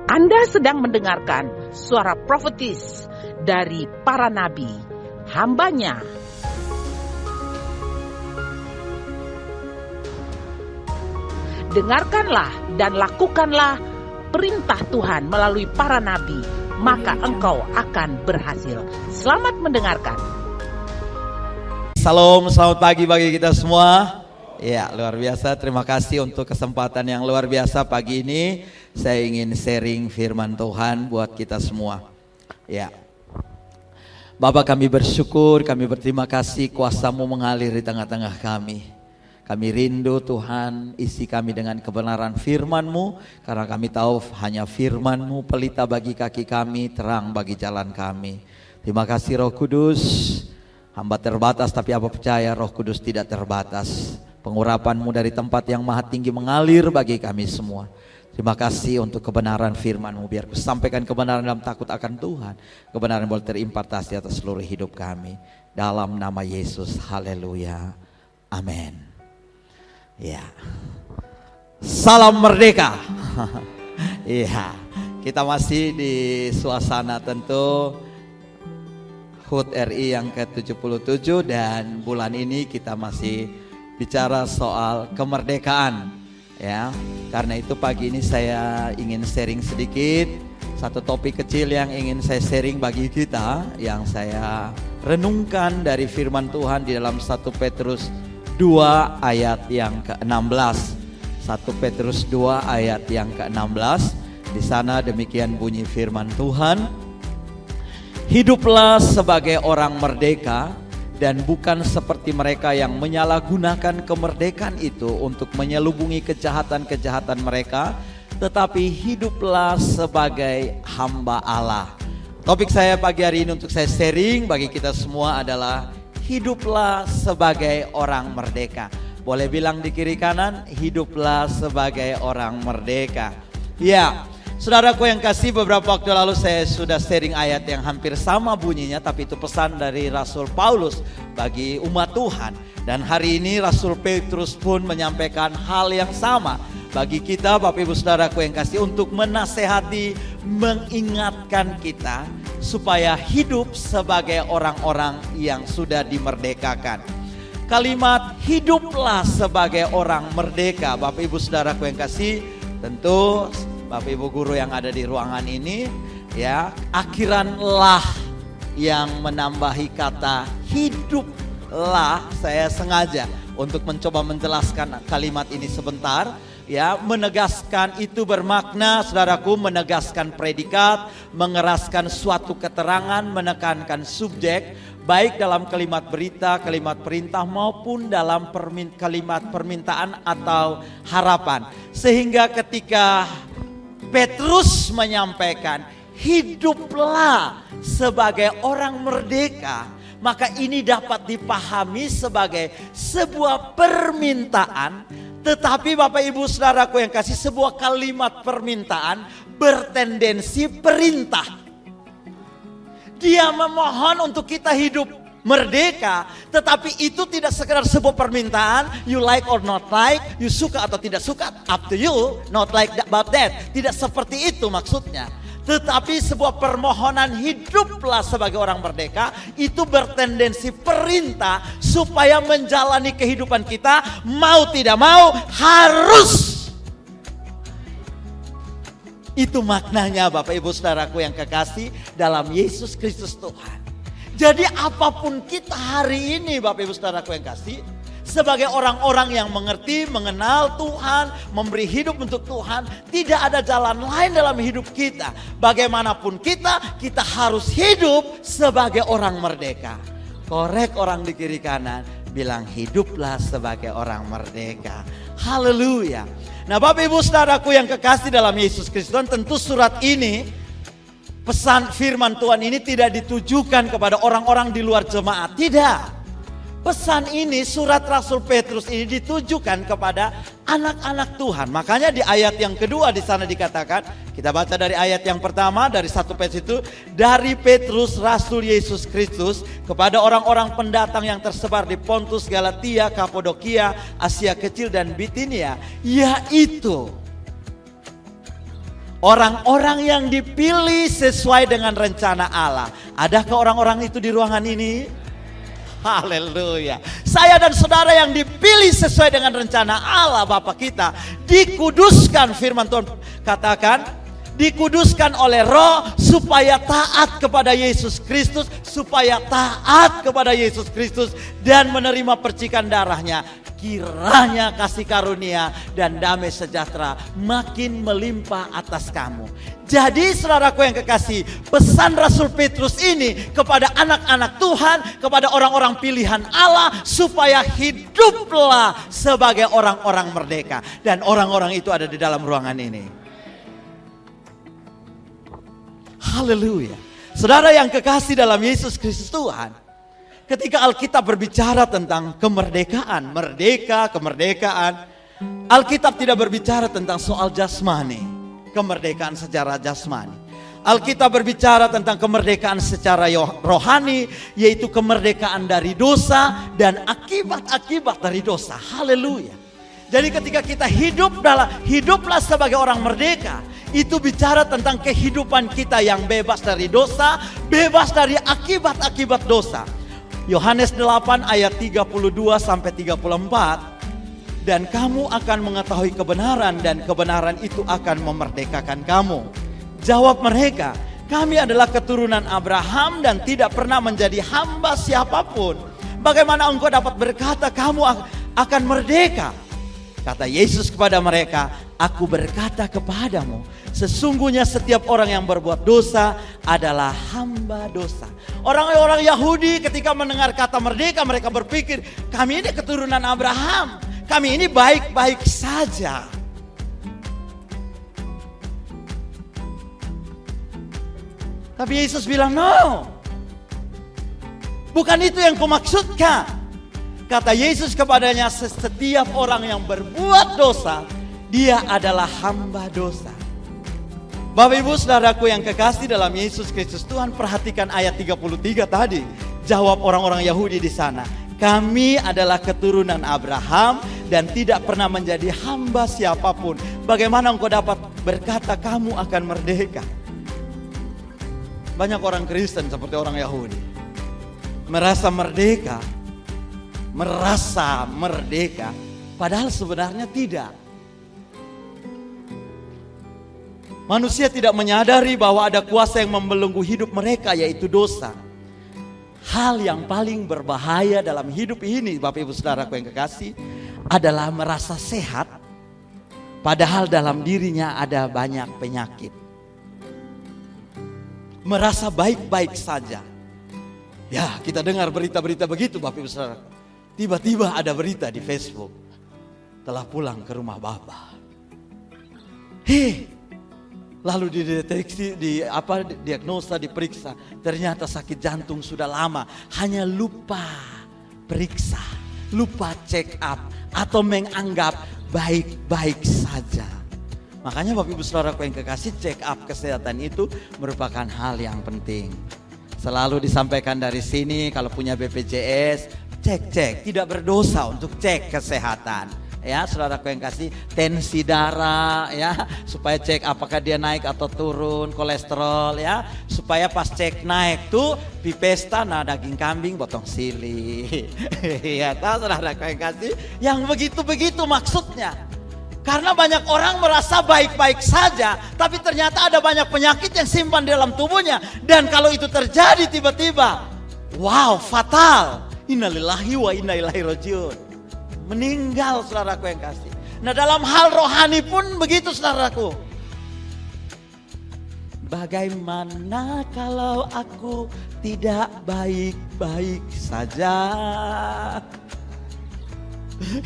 Anda sedang mendengarkan suara profetis dari para nabi, hambanya. Dengarkanlah dan lakukanlah perintah Tuhan melalui para nabi, maka engkau akan berhasil. Selamat mendengarkan. Salam, selamat pagi bagi kita semua. Ya, luar biasa. Terima kasih untuk kesempatan yang luar biasa pagi ini. Saya ingin sharing firman Tuhan buat kita semua. Ya, Bapak, kami bersyukur, kami berterima kasih kuasa-Mu mengalir di tengah-tengah kami. Kami rindu Tuhan, isi kami dengan kebenaran firman-Mu, karena kami tahu hanya firman-Mu pelita bagi kaki kami, terang bagi jalan kami. Terima kasih Roh Kudus. Hamba terbatas tapi apa percaya Roh Kudus tidak terbatas. Pengurapan-Mu dari tempat yang maha tinggi mengalir bagi kami semua. Terima kasih untuk kebenaran firman-Mu. Biar ku sampaikan kebenaran dalam takut akan Tuhan. Kebenaran boleh terimpartasi atas seluruh hidup kami. Dalam nama Yesus, haleluya, amin. Ya, salam merdeka. Iya, kita masih di suasana tentu HUT RI yang ke-77 dan bulan ini kita masih bicara soal kemerdekaan. Ya, karena itu pagi ini saya ingin sharing sedikit satu topik kecil yang ingin saya sharing bagi kita, yang saya renungkan dari firman Tuhan di dalam 1 Petrus 2 ayat yang ke-16. 1 Petrus 2 ayat yang ke-16. Di sana demikian bunyi firman Tuhan. Hiduplah sebagai orang merdeka dan bukan seperti mereka yang menyalahgunakan kemerdekaan itu untuk menyelubungi kejahatan-kejahatan mereka, tetapi hiduplah sebagai hamba Allah. Topik saya pagi hari ini untuk saya sharing bagi kita semua adalah hiduplah sebagai orang merdeka. Boleh bilang di kiri kanan, hiduplah sebagai orang merdeka. Ya, saudaraku yang kasih, beberapa waktu lalu saya sudah sharing ayat yang hampir sama bunyinya, tapi itu pesan dari Rasul Paulus bagi umat Tuhan. Dan hari ini Rasul Petrus pun menyampaikan hal yang sama bagi kita, Bapak Ibu Saudaraku yang kasih, untuk menasehati, mengingatkan kita supaya hidup sebagai orang-orang yang sudah dimerdekakan. Kalimat hiduplah sebagai orang merdeka, Bapak Ibu Saudaraku yang kasih, tentu Bapak Ibu guru yang ada di ruangan ini, ya, akhiran lah yang menambahi kata hiduplah. Saya sengaja untuk mencoba menjelaskan kalimat ini sebentar. Ya, menegaskan itu bermakna, saudaraku, menegaskan predikat, mengeraskan suatu keterangan, menekankan subjek, baik dalam kalimat berita, kalimat perintah maupun dalam kalimat permintaan atau harapan. Sehingga ketika Petrus menyampaikan hiduplah sebagai orang merdeka, maka ini dapat dipahami sebagai sebuah permintaan. Tetapi Bapak Ibu Saudaraku yang kasih, sebuah kalimat permintaan bertendensi perintah. Dia memohon untuk kita hidup merdeka, tetapi itu tidak sekedar sebuah permintaan, you like or not like, you suka atau tidak suka, up to you, not like about that. Tidak seperti itu maksudnya. Tetapi sebuah permohonan hiduplah sebagai orang merdeka itu bertendensi perintah supaya menjalani kehidupan kita, mau tidak mau harus. Itu maknanya Bapak Ibu Saudaraku yang kekasih dalam Yesus Kristus Tuhan. Jadi apapun kita hari ini Bapak Ibu Saudaraku yang kasih, sebagai orang-orang yang mengerti, mengenal Tuhan, memberi hidup untuk Tuhan, tidak ada jalan lain dalam hidup kita. Bagaimanapun kita harus hidup sebagai orang merdeka. Korek orang di kiri kanan, bilang hiduplah sebagai orang merdeka. Haleluya. Nah Bapak Ibu Saudaraku yang kekasih dalam Yesus Kristus, tentu surat ini, pesan firman Tuhan ini tidak ditujukan kepada orang-orang di luar jemaat. Tidak. Pesan ini, surat Rasul Petrus ini ditujukan kepada anak-anak Tuhan. Makanya di ayat yang kedua di sana dikatakan, kita baca dari ayat yang pertama dari 1 Petrus itu, dari Petrus Rasul Yesus Kristus kepada orang-orang pendatang yang tersebar di Pontus, Galatia, Kapadokia, Asia Kecil dan Bitinia, yaitu Orang-orang yang dipilih sesuai dengan rencana Allah. Adakah orang-orang itu di ruangan ini? Haleluya. Saya dan saudara yang dipilih sesuai dengan rencana Allah Bapa kita. Dikuduskan, firman Tuhan katakan. Dikuduskan oleh Roh supaya taat kepada Yesus Kristus. Supaya taat kepada Yesus Kristus dan menerima percikan darahnya. Kiranya kasih karunia dan damai sejahtera makin melimpah atas kamu. Jadi saudaraku yang kekasih, pesan Rasul Petrus ini kepada anak-anak Tuhan, kepada orang-orang pilihan Allah, supaya hiduplah sebagai orang-orang merdeka. Dan orang-orang itu ada di dalam ruangan ini. Haleluya. Saudara yang kekasih dalam Yesus Kristus Tuhan, ketika Alkitab berbicara tentang kemerdekaan, merdeka, kemerdekaan, Alkitab tidak berbicara tentang soal jasmani, kemerdekaan secara jasmani. Alkitab berbicara tentang kemerdekaan secara rohani, yaitu kemerdekaan dari dosa dan akibat-akibat dari dosa. Haleluya. Jadi ketika kita hiduplah sebagai orang merdeka, itu bicara tentang kehidupan kita yang bebas dari dosa, bebas dari akibat-akibat dosa. Yohanes 8 ayat 32 sampai 34. Dan kamu akan mengetahui kebenaran dan kebenaran itu akan memerdekakan kamu. Jawab mereka, kami adalah keturunan Abraham dan tidak pernah menjadi hamba siapapun. Bagaimana engkau dapat berkata kamu akan merdeka? Kata Yesus kepada mereka, aku berkata kepadamu, sesungguhnya setiap orang yang berbuat dosa adalah hamba dosa. Orang-orang Yahudi ketika mendengar kata merdeka, mereka berpikir, kami ini keturunan Abraham, kami ini baik-baik saja. Tapi Yesus bilang, no, bukan itu yang kumaksudkan. Kata Yesus kepadanya, setiap orang yang berbuat dosa, dia adalah hamba dosa. Bapak Ibu Saudaraku yang kekasih dalam Yesus Kristus Tuhan, perhatikan ayat 33 tadi. Jawab orang-orang Yahudi di sana, kami adalah keturunan Abraham dan tidak pernah menjadi hamba siapapun. Bagaimana engkau dapat berkata kamu akan merdeka? Banyak orang Kristen seperti orang Yahudi, merasa merdeka, padahal sebenarnya tidak. Manusia tidak menyadari bahwa ada kuasa yang membelenggu hidup mereka, yaitu dosa. Hal yang paling berbahaya dalam hidup ini, Bapak Ibu Saudaraku yang kekasih, adalah merasa sehat, padahal dalam dirinya ada banyak penyakit. Merasa baik-baik saja. Ya, kita dengar berita-berita begitu, Bapak Ibu Saudaraku. Tiba-tiba ada berita di Facebook, telah pulang ke rumah Bapak. Lalu dideteksi, diagnosa, diperiksa, ternyata sakit jantung sudah lama, hanya lupa periksa, lupa check up, atau menganggap baik-baik saja. Makanya Bapak Ibu Saudaraku yang kekasih, check up kesehatan itu merupakan hal yang penting. Selalu disampaikan dari sini, kalau punya BPJS, cek, tidak berdosa untuk cek kesehatan. Ya, saudaraku yang kasih, tensi darah ya, supaya cek apakah dia naik atau turun, kolesterol ya, supaya pas cek naik tuh pipesta, nah daging kambing potong sili. Ya, tahu saudaraku yang kasih, yang begitu-begitu maksudnya. Karena banyak orang merasa baik-baik saja, tapi ternyata ada banyak penyakit yang simpan di dalam tubuhnya. Dan kalau itu terjadi tiba-tiba, wow, fatal. Innalillahi wa inna ilaihi rajiun. Meninggal, saudaraku yang kasih. Nah, dalam hal rohani pun begitu, saudaraku. Bagaimana kalau aku tidak baik-baik saja?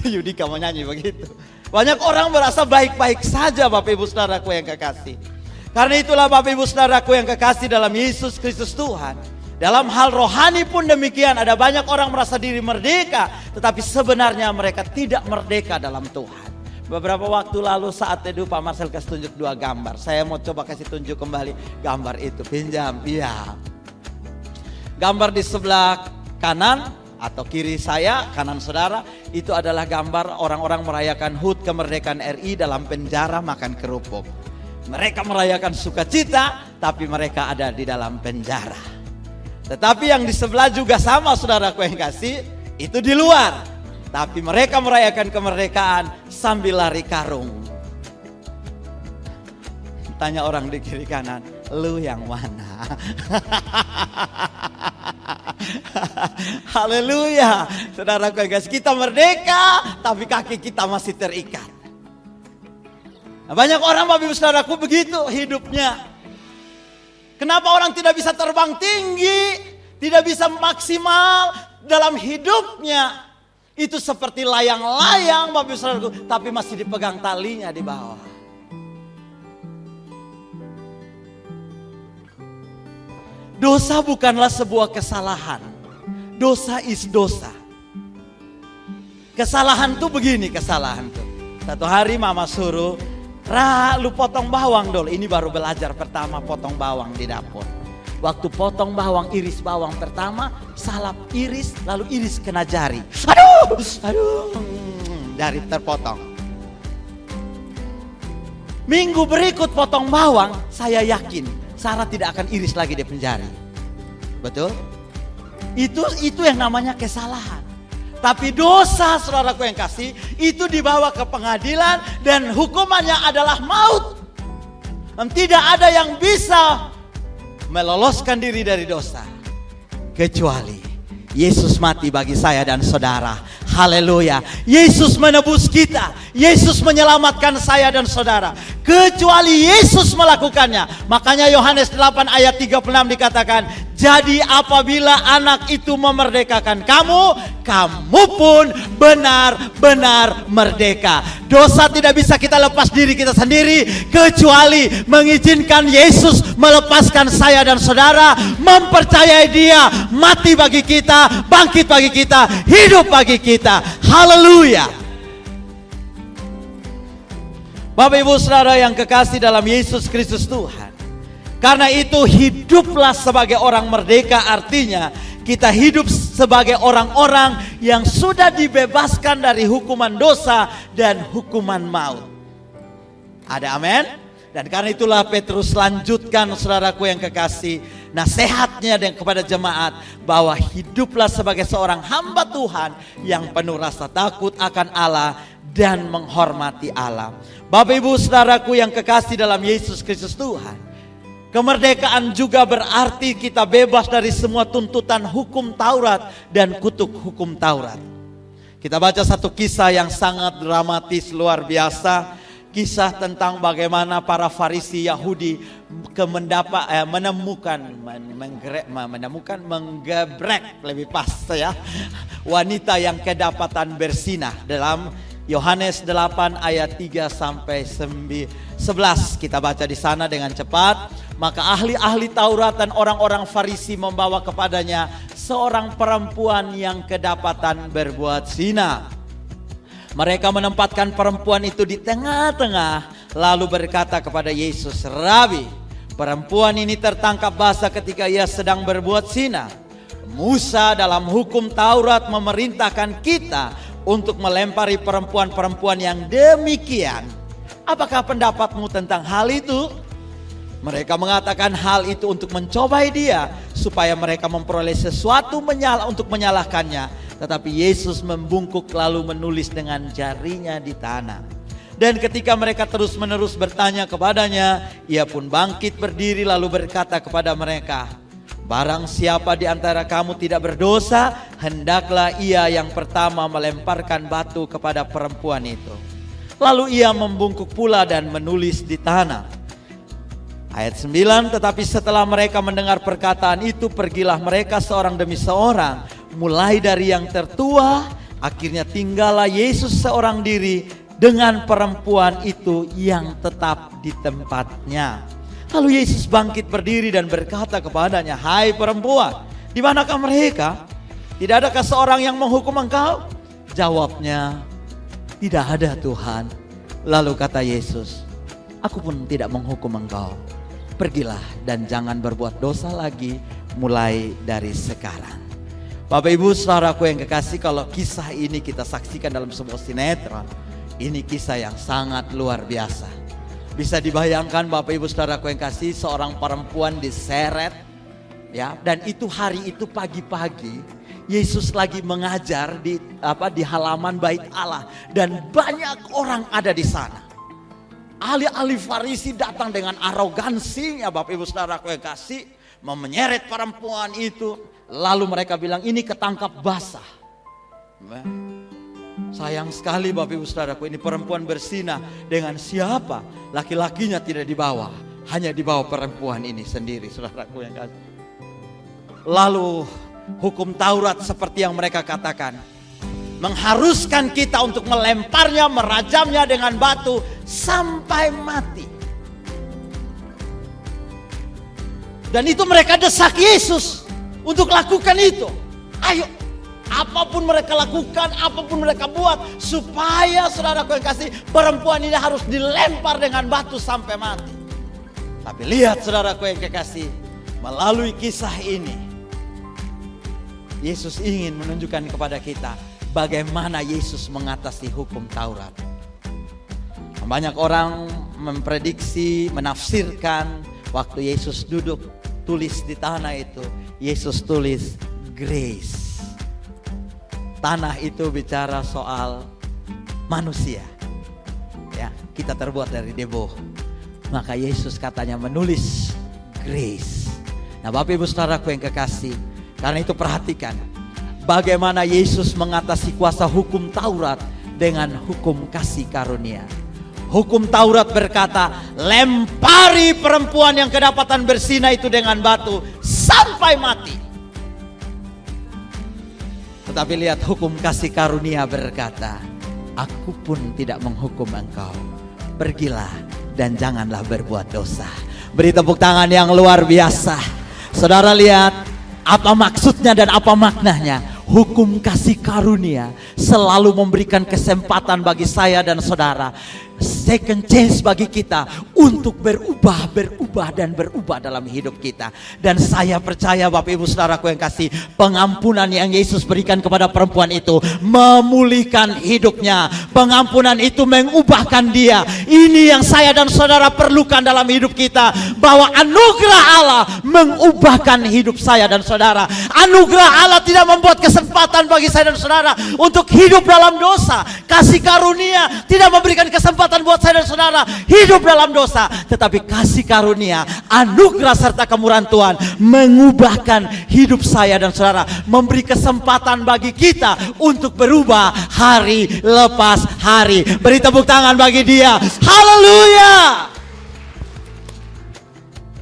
Yudika mau nyanyi begitu. Banyak orang merasa baik-baik saja, Bapak Ibu Saudaraku yang kekasih. Karena itulah Bapak Ibu Saudaraku yang kekasih dalam Yesus Kristus Tuhan. Dalam hal rohani pun demikian, ada banyak orang merasa diri merdeka, tetapi sebenarnya mereka tidak merdeka dalam Tuhan. Beberapa waktu lalu saat teduh Pak Marcel kasih tunjuk 2 gambar. Saya mau coba kasih tunjuk kembali gambar itu, pinjam, iya. Gambar di sebelah kanan atau kiri saya, kanan saudara, itu adalah gambar orang-orang merayakan HUT kemerdekaan RI dalam penjara makan kerupuk. Mereka merayakan sukacita, tapi mereka ada di dalam penjara. Tetapi yang di sebelah juga sama, saudaraku yang kasih, itu di luar. Tapi mereka merayakan kemerdekaan sambil lari karung. Tanya orang di kiri kanan, lu yang mana? Haleluya. Saudaraku yang kasih, kita merdeka, tapi kaki kita masih terikat. Nah, banyak orang, Bapak Ibu Saudaraku, begitu hidupnya. Kenapa orang tidak bisa terbang tinggi, tidak bisa maksimal dalam hidupnya? Itu seperti layang-layang, Bapak Ibu Saudaraku, tapi masih dipegang talinya di bawah. Dosa bukanlah sebuah kesalahan. Dosa is dosa. Kesalahan tuh begini, kesalahan tuh. Satu hari mama suruh, lu potong bawang dulu. Ini baru belajar pertama potong bawang di dapur. Waktu potong bawang, iris bawang pertama, salap iris, lalu iris kena jari. Aduh, jari terpotong. Minggu berikut potong bawang, saya yakin Sarah tidak akan iris lagi di penjari. Betul? Itu yang namanya kesalahan. Tapi dosa, saudaraku yang kasih, itu dibawa ke pengadilan dan hukumannya adalah maut. Dan tidak ada yang bisa meloloskan diri dari dosa kecuali Yesus mati bagi saya dan saudara. Haleluya. Yesus menebus kita. Yesus menyelamatkan saya dan saudara. Kecuali Yesus melakukannya. Makanya Yohanes 8 ayat 36 dikatakan, jadi apabila anak itu memerdekakan kamu, kamu pun benar-benar merdeka. Dosa tidak bisa kita lepas diri kita sendiri, kecuali mengizinkan Yesus melepaskan saya dan saudara, mempercayai Dia mati bagi kita, bangkit bagi kita, hidup bagi kita. Haleluya. Bapak Ibu Saudara yang kekasih dalam Yesus Kristus Tuhan. Karena itu hiduplah sebagai orang merdeka, artinya kita hidup sebagai orang-orang yang sudah dibebaskan dari hukuman dosa dan hukuman maut. Ada amin? Dan karena itulah Petrus lanjutkan, saudaraku yang kekasih, nasihatnya kepada jemaat bahwa hiduplah sebagai seorang hamba Tuhan yang penuh rasa takut akan Allah dan menghormati Allah. Bapak Ibu Saudaraku yang kekasih dalam Yesus Kristus Tuhan, kemerdekaan juga berarti kita bebas dari semua tuntutan hukum Taurat dan kutuk hukum Taurat. Kita baca satu kisah yang sangat dramatis, luar biasa. Kisah tentang bagaimana para Farisi Yahudi menggebrek lebih pas ya, wanita yang kedapatan bersinah dalam Yohanes 8 ayat 3 sampai 11. Kita baca di sana dengan cepat. Maka ahli-ahli Taurat dan orang-orang Farisi membawa kepadanya seorang perempuan yang kedapatan berbuat zina. Mereka menempatkan perempuan itu di tengah-tengah, lalu berkata kepada Yesus, Rabi, perempuan ini tertangkap basah ketika ia sedang berbuat zina. Musa dalam hukum Taurat memerintahkan kita untuk melempari perempuan-perempuan yang demikian. Apakah pendapatmu tentang hal itu? Mereka mengatakan hal itu untuk mencobai dia, supaya mereka memperoleh sesuatu untuk menyalahkannya. Tetapi Yesus membungkuk lalu menulis dengan jarinya di tanah. Dan ketika mereka terus-menerus bertanya kepadanya, ia pun bangkit berdiri lalu berkata kepada mereka, barang siapa di antara kamu tidak berdosa, hendaklah ia yang pertama melemparkan batu kepada perempuan itu. Lalu ia membungkuk pula dan menulis di tanah. Ayat 9, tetapi setelah mereka mendengar perkataan itu, pergilah mereka seorang demi seorang, mulai dari yang tertua, akhirnya tinggallah Yesus seorang diri dengan perempuan itu yang tetap di tempatnya. Lalu Yesus bangkit berdiri dan berkata kepadanya, hai perempuan, di manakah mereka? Tidak adakah seorang yang menghukum engkau? Jawabnya, tidak ada Tuhan. Lalu kata Yesus, aku pun tidak menghukum engkau. Pergilah dan jangan berbuat dosa lagi mulai dari sekarang. Bapak Ibu Saudaraku yang kekasih, kalau kisah ini kita saksikan dalam sebuah sinetron, ini kisah yang sangat luar biasa. Bisa dibayangkan Bapak Ibu Saudaraku yang kasih, seorang perempuan diseret, ya, dan itu hari itu pagi-pagi Yesus lagi mengajar di halaman Bait Allah dan banyak orang ada di sana. Ahli-ahli Farisi datang dengan arogansinya Bapak Ibu Saudaraku yang kasih, menyeret perempuan itu, lalu mereka bilang ini ketangkap basah. Sayang sekali Bapak Ibu Saudaraku, ini perempuan bersinah dengan siapa? Laki-lakinya tidak dibawa, hanya dibawa perempuan ini sendiri, saudaraku yang kasih. Lalu hukum Taurat seperti yang mereka katakan, mengharuskan kita untuk melemparnya, merajamnya dengan batu sampai mati. Dan itu mereka desak Yesus untuk lakukan itu. Ayo, apapun mereka lakukan, apapun mereka buat, supaya saudaraku yang kasih, perempuan ini harus dilempar dengan batu sampai mati. Tapi lihat saudaraku yang kekasih, melalui kisah ini, Yesus ingin menunjukkan kepada kita bagaimana Yesus mengatasi hukum Taurat. Banyak orang memprediksi, menafsirkan waktu Yesus duduk tulis di tanah itu, Yesus tulis grace. Tanah itu bicara soal manusia, ya, kita terbuat dari debu. Maka Yesus katanya menulis grace. Nah Bapak Ibu Saudaraku yang kekasih, karena itu perhatikan bagaimana Yesus mengatasi kuasa hukum Taurat dengan hukum kasih karunia. Hukum Taurat berkata, lempari perempuan yang kedapatan bersinah itu dengan batu sampai mati. Tetapi lihat hukum kasih karunia berkata, aku pun tidak menghukum engkau. Pergilah dan janganlah berbuat dosa. Beri tepuk tangan yang luar biasa. Saudara lihat apa maksudnya dan apa maknanya. Hukum kasih karunia selalu memberikan kesempatan bagi saya dan saudara, second chance bagi kita untuk berubah dan berubah dalam hidup kita. Dan saya percaya Bapak Ibu Saudaraku yang kasih, pengampunan yang Yesus berikan kepada perempuan itu memulihkan hidupnya. Pengampunan itu mengubahkan dia. Ini yang saya dan saudara perlukan dalam hidup kita, bahwa anugerah Allah mengubahkan hidup saya dan saudara. Anugerah Allah tidak membuat kesempatan bagi saya dan saudara untuk hidup dalam dosa. Kasih karunia tidak memberikan kesempatan buat saya dan saudara hidup dalam dosa. Tetapi kasih karunia, anugerah serta kemurahan Tuhan mengubahkan hidup saya dan saudara. Memberi kesempatan bagi kita untuk berubah hari lepas hari. Beri tepuk tangan bagi dia. Haleluya.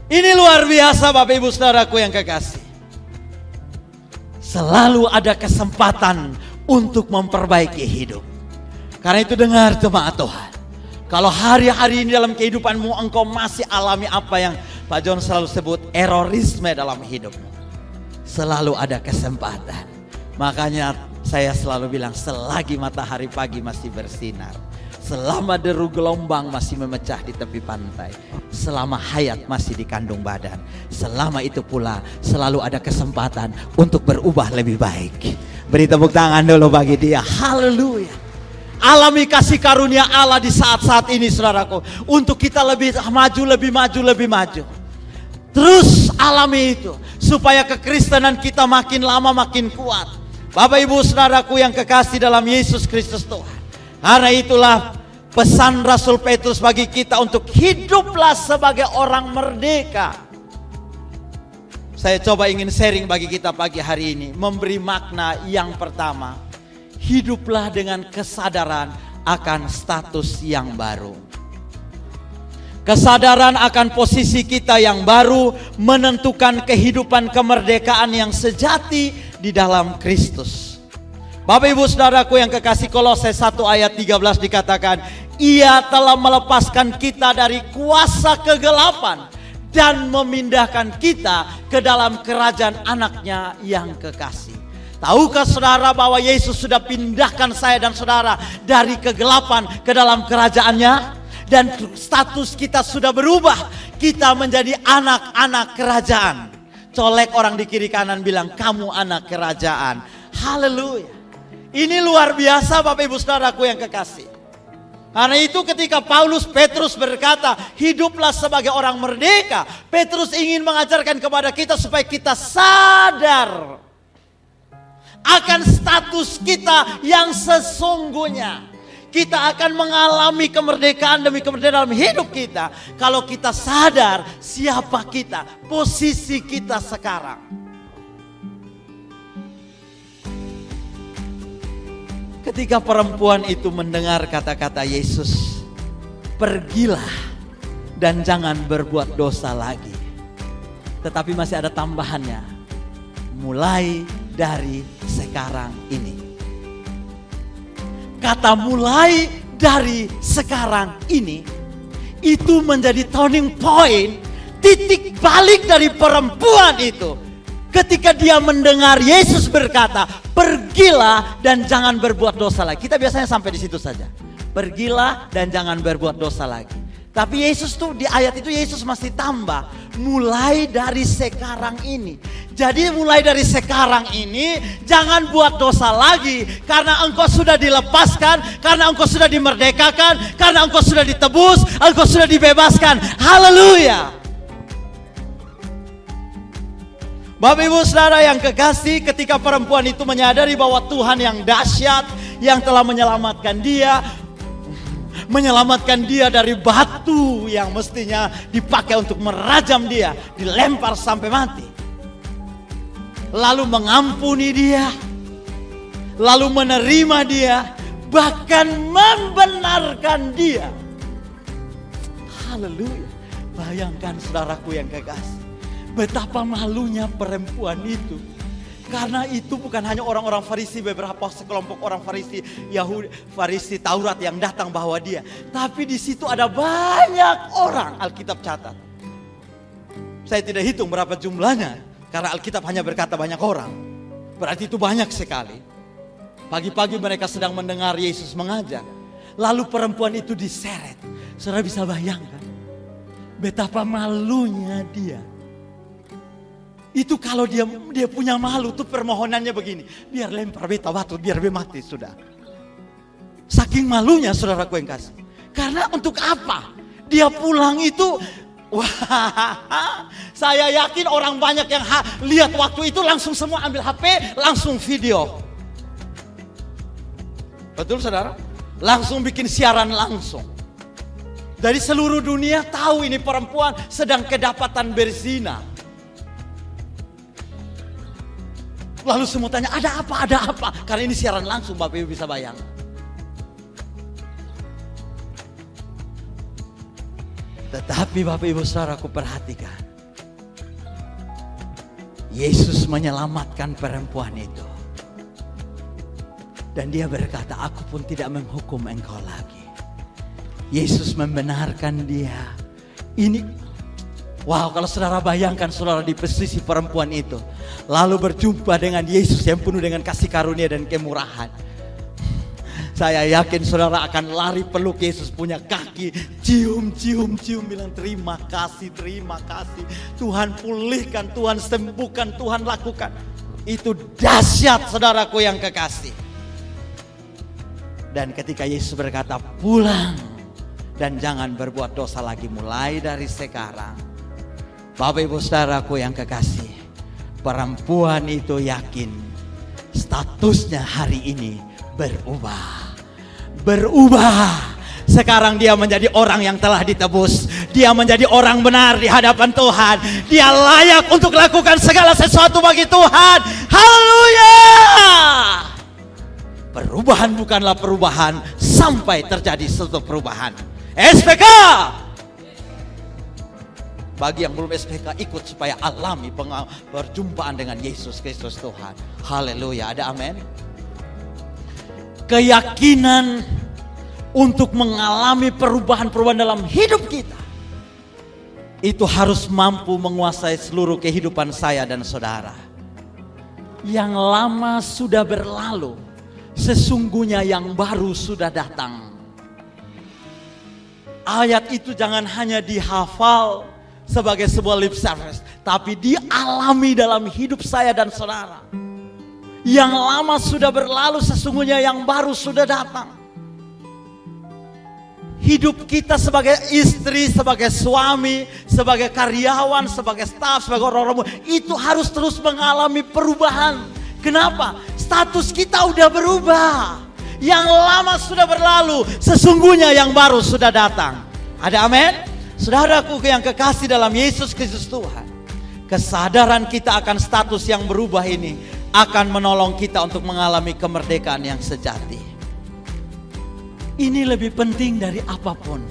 Ini luar biasa Bapak Ibu Saudaraku yang kekasih. Selalu ada kesempatan untuk memperbaiki hidup. Karena itu dengar jemaat Tuhan, kalau hari-hari ini dalam kehidupanmu engkau masih alami apa yang Pak John selalu sebut erorisme dalam hidupmu, selalu ada kesempatan. Makanya saya selalu bilang, selagi matahari pagi masih bersinar, selama deru gelombang masih memecah di tepi pantai, selama hayat masih di kandung badan, selama itu pula selalu ada kesempatan untuk berubah lebih baik. Beri tepuk tangan dulu bagi dia. Haleluya. Alami kasih karunia Allah di saat-saat ini saudaraku, untuk kita lebih maju. Terus alami itu supaya kekristenan kita makin lama makin kuat. Bapak Ibu Saudaraku yang kekasih dalam Yesus Kristus Tuhan. Karena itulah pesan Rasul Petrus bagi kita untuk hiduplah sebagai orang merdeka. Saya coba ingin sharing bagi kita pagi hari ini, memberi makna yang pertama. Hiduplah dengan kesadaran akan status yang baru. Kesadaran akan posisi kita yang baru menentukan kehidupan kemerdekaan yang sejati di dalam Kristus. Bapak Ibu Saudaraku yang kekasih, Kolose 1 ayat 13 dikatakan, Ia telah melepaskan kita dari kuasa kegelapan dan memindahkan kita ke dalam kerajaan anaknya yang kekasih. Tahukah saudara bahwa Yesus sudah pindahkan saya dan saudara dari kegelapan ke dalam kerajaannya? Dan status kita sudah berubah. Kita menjadi anak-anak kerajaan. Colek orang di kiri kanan, bilang kamu anak kerajaan. Haleluya. Ini luar biasa Bapak Ibu Saudaraku yang kekasih. Karena itu ketika Petrus berkata, hiduplah sebagai orang merdeka. Petrus ingin mengajarkan kepada kita supaya kita sadar akan status kita yang sesungguhnya. Kita akan mengalami kemerdekaan demi kemerdekaan dalam hidup kita kalau kita sadar siapa kita, posisi kita sekarang. Ketika perempuan itu mendengar kata-kata Yesus, pergilah dan jangan berbuat dosa lagi. Tetapi masih ada tambahannya, mulai dari sekarang ini. Kata mulai dari sekarang ini, itu menjadi turning point, titik balik dari perempuan itu. Ketika dia mendengar Yesus berkata, pergilah dan jangan berbuat dosa lagi. Kita biasanya sampai di situ saja. Pergilah dan jangan berbuat dosa lagi. Tapi Yesus tuh di ayat itu Yesus masih tambah, mulai dari sekarang ini. Jadi mulai dari sekarang ini jangan buat dosa lagi, karena engkau sudah dilepaskan, karena engkau sudah dimerdekakan, karena engkau sudah ditebus, engkau sudah dibebaskan. Haleluya. Bapak Ibu Saudara yang kekasih, ketika perempuan itu menyadari bahwa Tuhan yang dahsyat yang telah menyelamatkan dia dari batu yang mestinya dipakai untuk merajam dia, dilempar sampai mati. Lalu mengampuni dia, lalu menerima dia, bahkan membenarkan dia. Haleluya. Bayangkan saudaraku yang kekasih, betapa malunya perempuan itu. Karena itu bukan hanya orang-orang Farisi, beberapa sekelompok orang Farisi, Yahudi, Farisi Taurat yang datang bawa dia. Tapi di situ ada banyak orang, Alkitab catat. Saya tidak hitung berapa jumlahnya, karena Alkitab hanya berkata banyak orang. Berarti itu banyak sekali. Pagi-pagi mereka sedang mendengar Yesus mengajar. Lalu perempuan itu diseret. Saudara bisa bayangkan betapa malunya dia. Itu kalau dia punya malu tuh permohonannya begini, biar lempar beta batu, biar be mati sudah. Saking malunya saudaraku yang kasih. Karena untuk apa? Dia pulang itu, wah, saya yakin orang banyak yang lihat waktu itu langsung semua ambil HP, langsung video. Betul saudara? Langsung bikin siaran langsung. Dari seluruh dunia tahu ini perempuan sedang kedapatan berzina. Lalu semua tanya, ada apa? Karena ini siaran langsung, Bapak Ibu bisa bayang. Tetapi Bapak Ibu Saudaraku perhatikan, Yesus menyelamatkan perempuan itu. Dan dia berkata, aku pun tidak menghukum engkau lagi. Yesus membenarkan dia. Wow, kalau saudara bayangkan saudara di posisi perempuan itu, lalu berjumpa dengan Yesus yang penuh dengan kasih karunia dan kemurahan. Saya yakin saudara akan lari peluk Yesus punya kaki, cium, bilang terima kasih. Tuhan pulihkan, Tuhan sembuhkan, Tuhan lakukan. Itu dahsyat saudaraku yang kekasih. Dan ketika Yesus berkata, pulang dan jangan berbuat dosa lagi mulai dari sekarang. Bapak Ibu Saudaraku yang kekasih, perempuan itu yakin statusnya hari ini berubah. Sekarang dia menjadi orang yang telah ditebus. Dia menjadi orang benar di hadapan Tuhan. Dia layak untuk lakukan segala sesuatu bagi Tuhan. Haleluya. Perubahan bukanlah perubahan sampai terjadi suatu perubahan. SPK. Bagi yang belum SPK, ikut supaya alami perjumpaan dengan Yesus Kristus Tuhan. Haleluya, ada amin. Keyakinan untuk mengalami perubahan-perubahan dalam hidup kita, itu harus mampu menguasai seluruh kehidupan saya dan saudara. Yang lama sudah berlalu, sesungguhnya yang baru sudah datang. Ayat itu jangan hanya dihafal sebagai sebuah lip service, tapi dialami dalam hidup saya dan saudara. Yang lama sudah berlalu, sesungguhnya yang baru sudah datang. hidup kita sebagai istri, sebagai suami, sebagai karyawan, sebagai staf, sebagai orang-orang itu harus terus mengalami perubahan. Kenapa? Status kita udah berubah. Yang lama sudah berlalu, sesungguhnya yang baru sudah datang. Ada amin? Saudaraku yang kekasih dalam Yesus Kristus Tuhan, kesadaran kita akan status yang berubah ini akan menolong kita untuk mengalami kemerdekaan yang sejati. Ini lebih penting dari apapun.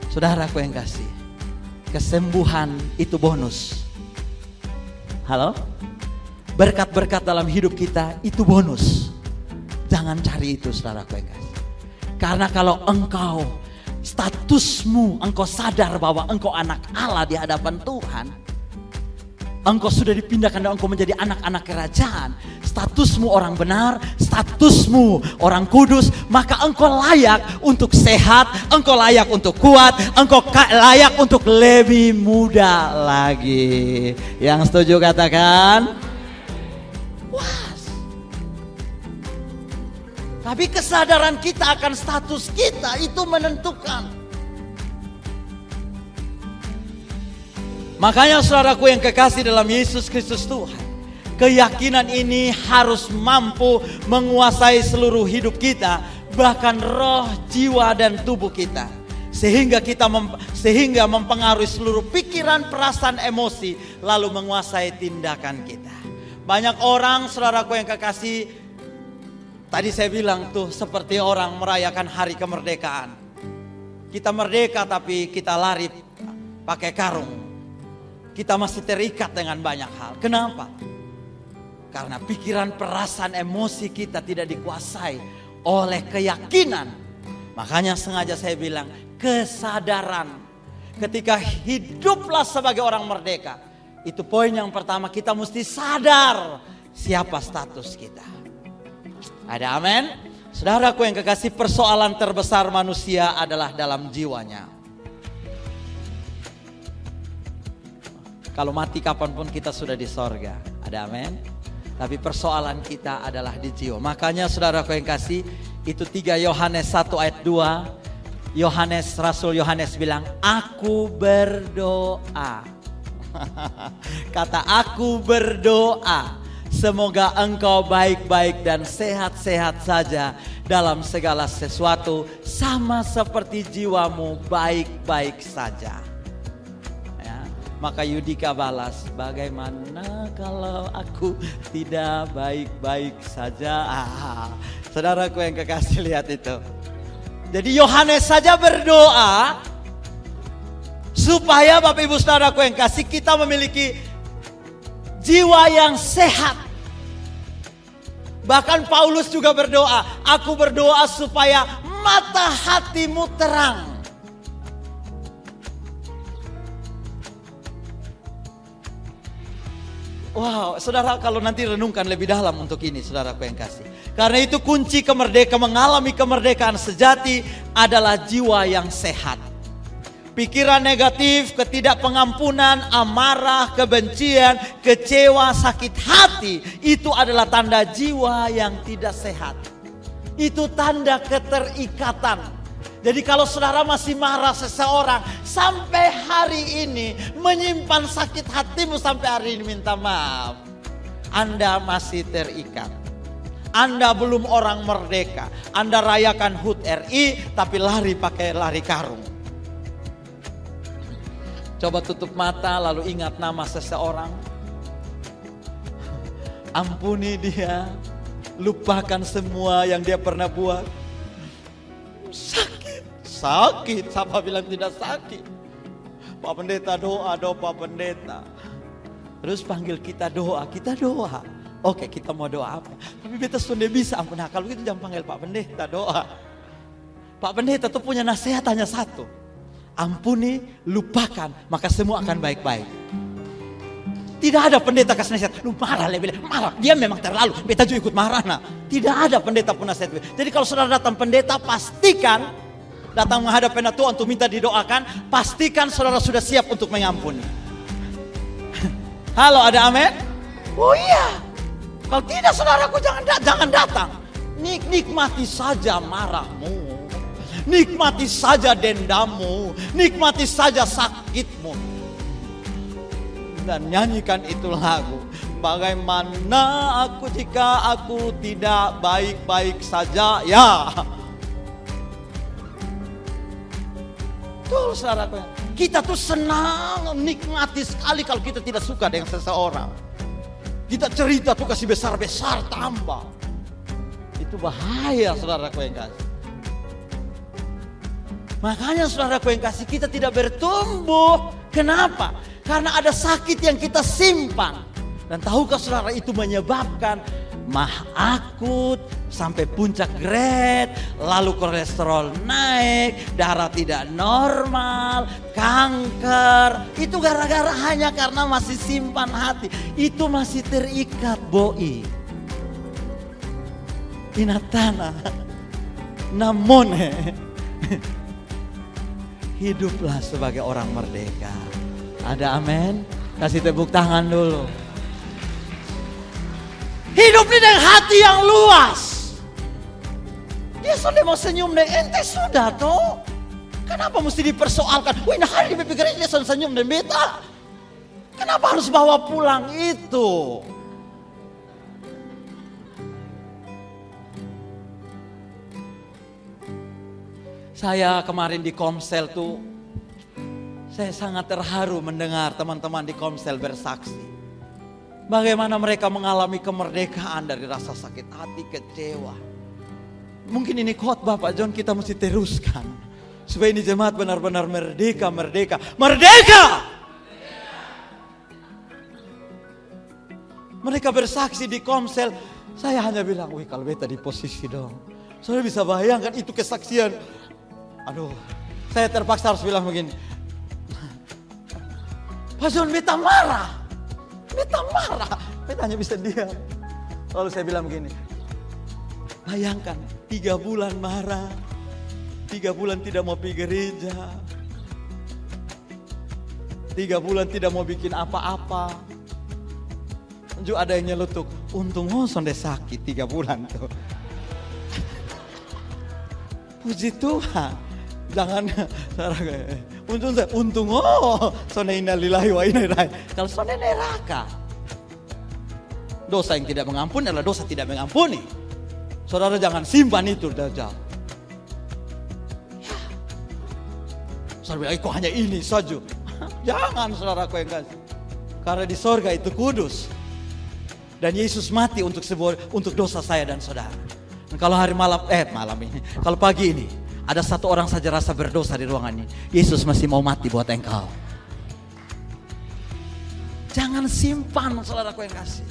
Saudaraku yang kasih, kesembuhan itu bonus. Halo? Berkat-berkat dalam hidup kita itu bonus. Jangan cari itu, saudaraku yang kasih. Karena kalau engkau, statusmu, engkau sadar bahwa engkau anak Allah di hadapan Tuhan, engkau sudah dipindahkan dan engkau menjadi anak-anak kerajaan, statusmu orang benar, statusmu orang kudus, maka engkau layak untuk sehat, engkau layak untuk kuat, engkau layak untuk lebih muda lagi. Yang setuju katakan? Tapi kesadaran kita akan status kita itu menentukan. Makanya saudaraku yang kekasih dalam Yesus Kristus Tuhan, keyakinan ini harus mampu menguasai seluruh hidup kita, bahkan roh, jiwa dan tubuh kita, sehingga mempengaruhi seluruh pikiran, perasaan, emosi, lalu menguasai tindakan kita. Banyak orang saudaraku yang kekasih, tadi saya bilang tuh seperti orang merayakan hari kemerdekaan. Kita merdeka tapi kita lari pakai karung. Kita masih terikat dengan banyak hal. Kenapa? Karena pikiran, perasaan, emosi kita tidak dikuasai oleh keyakinan. Makanya sengaja saya bilang kesadaran. Ketika hiduplah sebagai orang merdeka, itu poin yang pertama, kita mesti sadar siapa status kita. Ada amin? Saudaraku yang kekasih, persoalan terbesar manusia adalah dalam jiwanya. Kalau mati kapanpun kita sudah di sorga. Ada amin? Tapi persoalan kita adalah di jiwa. Makanya saudaraku yang kasih, itu 3 Yohanes 1 ayat 2. Rasul Yohanes bilang, aku berdoa. Kata aku berdoa, semoga engkau baik-baik dan sehat-sehat saja dalam segala sesuatu, sama seperti jiwamu baik-baik saja. Ya, maka Yudika balas, bagaimana kalau aku tidak baik-baik saja? Saudaraku yang kekasih, lihat itu. Jadi Yohanes saja berdoa supaya Bapak Ibu Saudaraku yang kasih, kita memiliki jiwa yang sehat. Bahkan Paulus juga berdoa, aku berdoa supaya mata hatimu terang. Wow, saudara, kalau nanti renungkan lebih dalam untuk ini, saudaraku yang kasih. Karena itu kunci kemerdekaan, mengalami kemerdekaan sejati adalah jiwa yang sehat. Pikiran negatif, ketidakpengampunan, amarah, kebencian, kecewa, sakit hati, itu adalah tanda jiwa yang tidak sehat. Itu tanda keterikatan. Jadi kalau saudara masih marah seseorang, sampai hari ini menyimpan sakit hatimu, sampai hari ini minta maaf, Anda masih terikat. Anda belum orang merdeka. Anda rayakan HUT RI tapi pakai lari karung. Coba tutup mata lalu ingat nama seseorang. Ampuni dia. Lupakan semua yang dia pernah buat. Sakit. Siapa bilang tidak sakit? Pak Pendeta doa Pak Pendeta. Terus panggil kita doa. Oke, kita mau doa apa? Tapi beta sudah bisa ampun. Nah, kalau gitu jangan panggil Pak Pendeta doa. Pak Pendeta tuh punya nasihat hanya satu. Ampuni, lupakan, maka semua akan baik-baik. Tidak ada pendeta kasih nasihat, lu marah, marah, dia memang terlalu, beta juga ikut marah. Nah, tidak ada pendeta pun nasihat. Jadi kalau saudara datang pendeta, pastikan datang menghadap pendeta Tuhan untuk minta didoakan, pastikan saudara sudah siap untuk mengampuni. Halo, ada amin? Oh iya. Kalau tidak saudaraku jangan datang. Nikmati saja marahmu, nikmati saja dendammu, nikmati saja sakitmu. Dan nyanyikan itu lagu. Bagaimana aku jika aku tidak baik-baik saja, ya. Tuh saudaraku, kita tuh senang, nikmati sekali kalau kita tidak suka dengan seseorang. Kita cerita tuh kasih besar-besar tambah. Itu bahaya saudaraku yang kasih. Makanya saudaraku yang kasih, kita tidak bertumbuh. Kenapa? Karena ada sakit yang kita simpan. Dan tahukah saudara, itu menyebabkan mah akut sampai puncak grade, lalu kolesterol naik, darah tidak normal, kanker. Itu gara-gara hanya karena masih simpan hati. Itu masih terikat boi. Inatana namone. Hiduplah sebagai orang merdeka. Ada amin? Kasih tepuk tangan dulu. Hidup ini dengan hati yang luas. Dia sudah mau senyum deh, ente sudah toh. Kenapa mesti dipersoalkan? Wih, nah hari dipikir dia senyum deh beta. Kenapa harus bawa pulang itu? Saya kemarin di Komsel tuh, saya sangat terharu mendengar teman-teman di Komsel bersaksi. Bagaimana mereka mengalami kemerdekaan dari rasa sakit hati, kecewa. Mungkin ini khotbah Pak John kita mesti teruskan. Supaya ini jemaat benar-benar merdeka, merdeka, merdeka! Mereka bersaksi di Komsel. Saya hanya bilang, wih kalau beta di posisi dong. Saya bisa bayangkan itu kesaksian. Aduh, saya terpaksa harus bilang begini. Pak John beta marah. Beta marah, beta hanya bisa diam. Lalu saya bilang begini, bayangkan 3 bulan marah, 3 bulan tidak mau pergi gereja, 3 bulan tidak mau bikin apa-apa. Juga ada yang nyelutuk, untung sonde sakit 3 bulan tuh. Puji Tuhan, jangan untung sonde innalillahi wa inna ilaihi. Kalau sonde neraka, dosa yang tidak mengampuni adalah dosa tidak mengampuni. Saudara jangan simpan itu Dajjal. Ya. Saudara bilang, kok hanya ini saja. Jangan saudaraku yang kasih. Karena di sorga itu kudus. Dan Yesus mati untuk dosa saya dan saudara. Dan kalau hari malam ini, kalau pagi ini ada satu orang saja rasa berdosa di ruangan ini, Yesus masih mau mati buat engkau. Jangan simpan saudaraku yang kasih.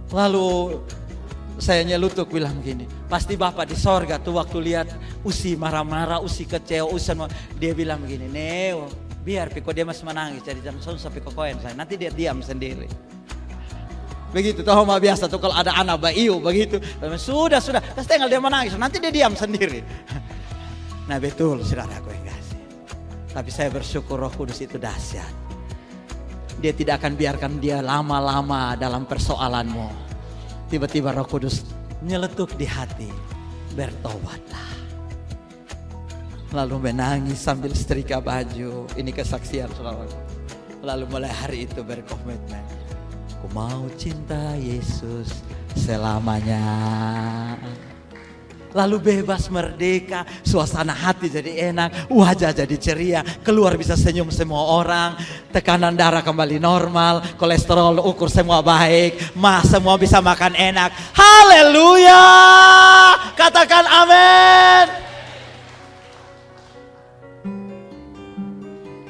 Lalu saya nyelutuk bilang gini, pasti Bapak di sorga tuh waktu lihat Usi marah-marah, Usi kecewa, dia bilang begini, Neo, biar Piko dia masih menangis, jadi jangan sampai kokoin saya, nanti dia diam sendiri. Begitu, tahu mah biasa tuh kalau ada anak bayi begitu, sudah, terus tinggal dia menangis, nanti dia diam sendiri. Nah betul saudaraku yang kasih. Tapi saya bersyukur Roh Kudus itu dahsyat. Dia tidak akan biarkan dia lama-lama dalam persoalanmu. Tiba-tiba Roh Kudus nyeletuk di hati, bertobatlah. Lalu menangis sambil setrika baju. Ini kesaksian saudara. Lalu mulai hari itu berkomitmen, aku mau cinta Yesus selamanya. Lalu bebas merdeka, suasana hati jadi enak, wajah jadi ceria, keluar bisa senyum semua orang, tekanan darah kembali normal, kolesterol ukur semua baik, semua bisa makan enak. Haleluya! Katakan amin.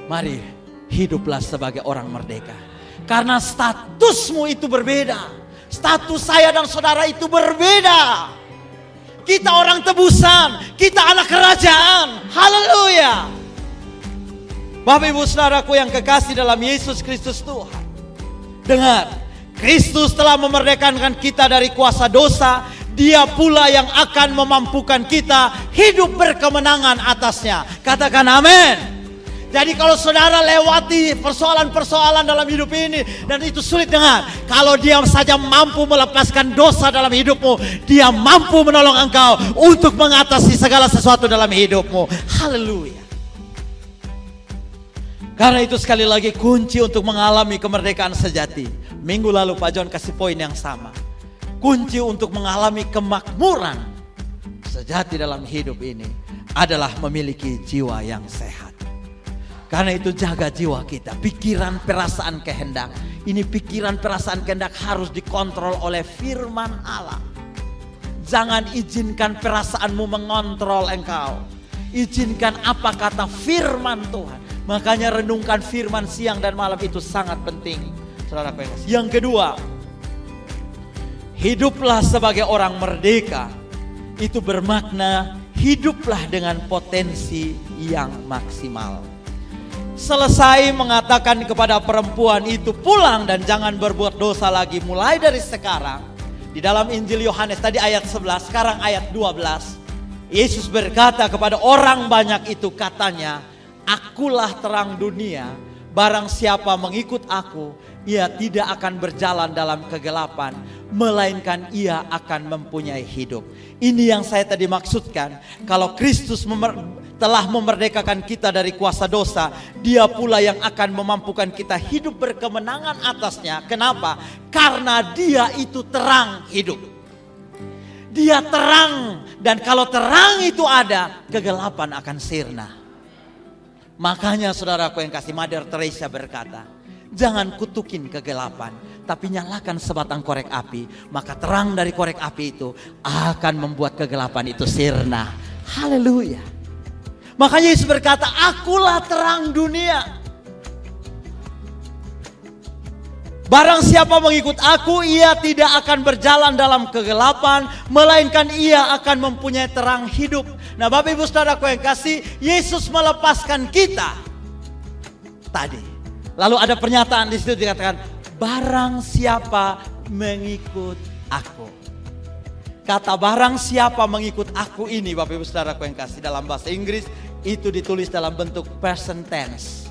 Mari hiduplah sebagai orang merdeka. Karena statusmu itu berbeda. Status saya dan saudara itu berbeda. Kita orang tebusan, kita anak kerajaan. Haleluya. Bapak ibu saudaraku yang kekasih dalam Yesus Kristus Tuhan. Dengar, Kristus telah memerdekakan kita dari kuasa dosa. Dia pula yang akan memampukan kita hidup berkemenangan atasnya. Katakan amin. Jadi kalau saudara lewati persoalan-persoalan dalam hidup ini dan itu sulit dengar, kalau dia saja mampu melepaskan dosa dalam hidupmu, dia mampu menolong engkau untuk mengatasi segala sesuatu dalam hidupmu. Haleluya. Karena itu sekali lagi kunci untuk mengalami kemerdekaan sejati. Minggu lalu Pak John kasih poin yang sama. Kunci untuk mengalami kemakmuran sejati dalam hidup ini adalah memiliki jiwa yang sehat. Karena itu jaga jiwa kita, pikiran, perasaan, kehendak. Ini pikiran, perasaan, kehendak harus dikontrol oleh firman Allah. Jangan izinkan perasaanmu mengontrol engkau. Izinkan apa kata firman Tuhan. Makanya renungkan firman siang dan malam itu sangat penting. Saudara, yang kedua, hiduplah sebagai orang merdeka. Itu bermakna hiduplah dengan potensi yang maksimal. Selesai mengatakan kepada perempuan itu pulang dan jangan berbuat dosa lagi mulai dari sekarang. Di dalam Injil Yohanes tadi ayat 11, sekarang ayat 12. Yesus berkata kepada orang banyak itu, katanya, akulah terang dunia, barang siapa mengikut aku, ia tidak akan berjalan dalam kegelapan, melainkan ia akan mempunyai hidup. Ini yang saya tadi maksudkan, kalau Kristus telah memerdekakan kita dari kuasa dosa, dia pula yang akan memampukan kita hidup berkemenangan atasnya. Kenapa? Karena dia itu terang hidup. Dia terang, dan kalau terang itu ada, kegelapan akan sirna. Makanya saudaraku yang kasih, Mother Teresa berkata, jangan kutukin kegelapan, tapi nyalakan sebatang korek api, maka terang dari korek api itu akan membuat kegelapan itu sirna. Haleluya. Makanya Yesus berkata, akulah terang dunia. Barang siapa mengikut aku, ia tidak akan berjalan dalam kegelapan, melainkan ia akan mempunyai terang hidup. Nah Bapak Ibu Saudaraku yang kasih, Yesus melepaskan kita tadi. Lalu ada pernyataan di situ dikatakan, barang siapa mengikut aku. Kata barang siapa mengikut aku ini Bapak Ibu Saudaraku yang kasih, dalam bahasa Inggris itu ditulis dalam bentuk present tense,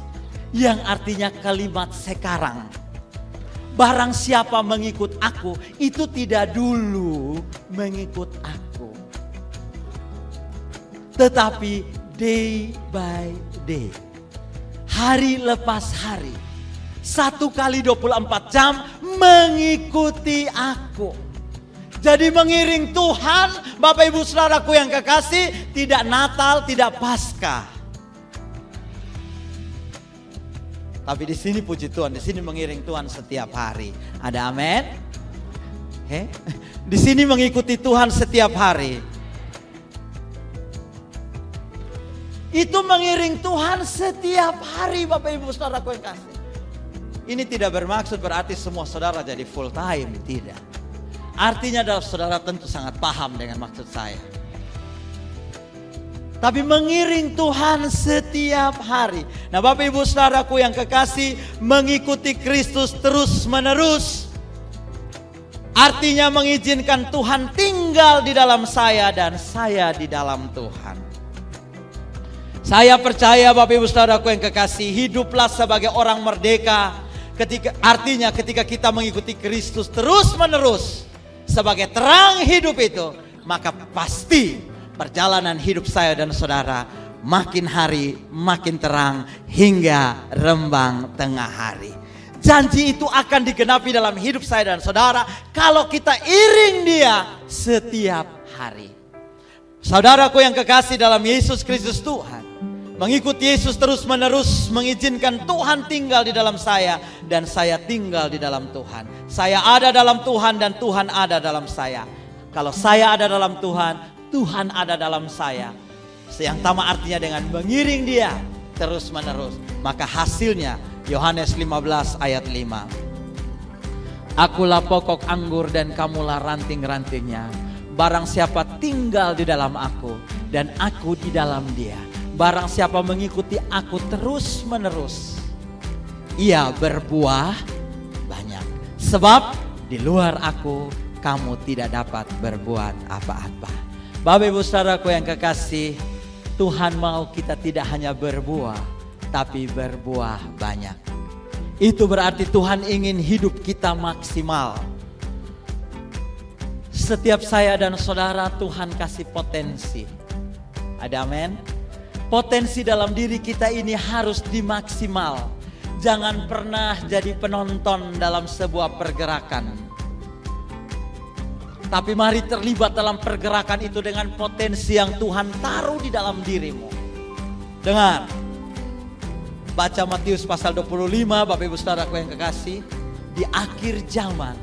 yang artinya kalimat sekarang. Barang siapa mengikut aku, itu tidak dulu mengikut aku, tetapi day by day, hari lepas hari, 1 kali 24 jam mengikuti aku. Jadi mengiring Tuhan, Bapak Ibu Saudaraku yang kekasih, tidak Natal, tidak Paskah. Tapi di sini puji Tuhan, di sini mengiring Tuhan setiap hari. Ada amin? Di sini mengikuti Tuhan setiap hari. Itu mengiring Tuhan setiap hari Bapak Ibu Saudaraku yang kasih. Ini tidak bermaksud berarti semua saudara jadi full time, tidak. Artinya adalah saudara tentu sangat paham dengan maksud saya. Tapi mengiring Tuhan setiap hari. Nah Bapak Ibu Saudaraku yang kekasih, mengikuti Kristus terus menerus, artinya mengizinkan Tuhan tinggal di dalam saya dan saya di dalam Tuhan. Saya percaya Bapak Ibu Saudaraku yang kekasih, hiduplah sebagai orang merdeka. Artinya ketika kita mengikuti Kristus terus menerus sebagai terang hidup itu, maka pasti perjalanan hidup saya dan saudara makin hari makin terang hingga rembang tengah hari. Janji itu akan digenapi dalam hidup saya dan saudara kalau kita iring dia setiap hari. Saudaraku yang kekasih dalam Yesus Kristus Tuhan, mengikuti Yesus terus menerus mengizinkan Tuhan tinggal di dalam saya dan saya tinggal di dalam Tuhan. Saya ada dalam Tuhan dan Tuhan ada dalam saya. Kalau saya ada dalam Tuhan, Tuhan ada dalam saya. Yang sama artinya dengan mengiring dia terus menerus. Maka hasilnya Yohanes 15 ayat 5. Akulah pokok anggur dan kamulah ranting-rantingnya. Barang siapa tinggal di dalam aku dan aku di dalam dia, barang siapa mengikuti aku terus menerus, ia berbuah banyak. Sebab di luar aku kamu tidak dapat berbuat apa-apa. Bapak Ibu Saudaraku yang kekasih, Tuhan mau kita tidak hanya berbuah, tapi berbuah banyak. Itu berarti Tuhan ingin hidup kita maksimal. Setiap saya dan saudara Tuhan kasih potensi. Ada amin? Potensi dalam diri kita ini harus dimaksimal. Jangan pernah jadi penonton dalam sebuah pergerakan. Tapi mari terlibat dalam pergerakan itu dengan potensi yang Tuhan taruh di dalam dirimu. Dengar. Baca Matius pasal 25, Bapak Ibu Saudaraku yang kekasih. Di akhir zaman,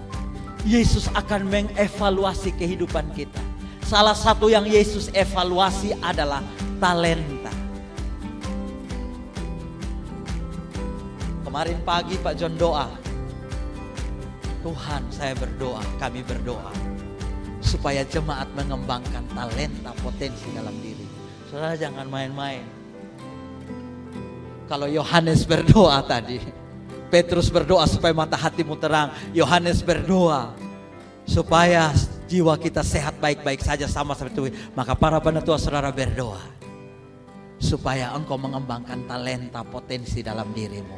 Yesus akan mengevaluasi kehidupan kita. Salah satu yang Yesus evaluasi adalah talenta. Kemarin pagi Pak John doa. Tuhan, saya berdoa, kami berdoa. Supaya jemaat mengembangkan talenta potensi dalam diri. Saudara jangan main-main. Kalau Yohanes berdoa tadi, Petrus berdoa supaya mata hatimu terang. Yohanes berdoa supaya jiwa kita sehat baik-baik saja sama seperti itu. Maka para penatua saudara berdoa supaya engkau mengembangkan talenta potensi dalam dirimu.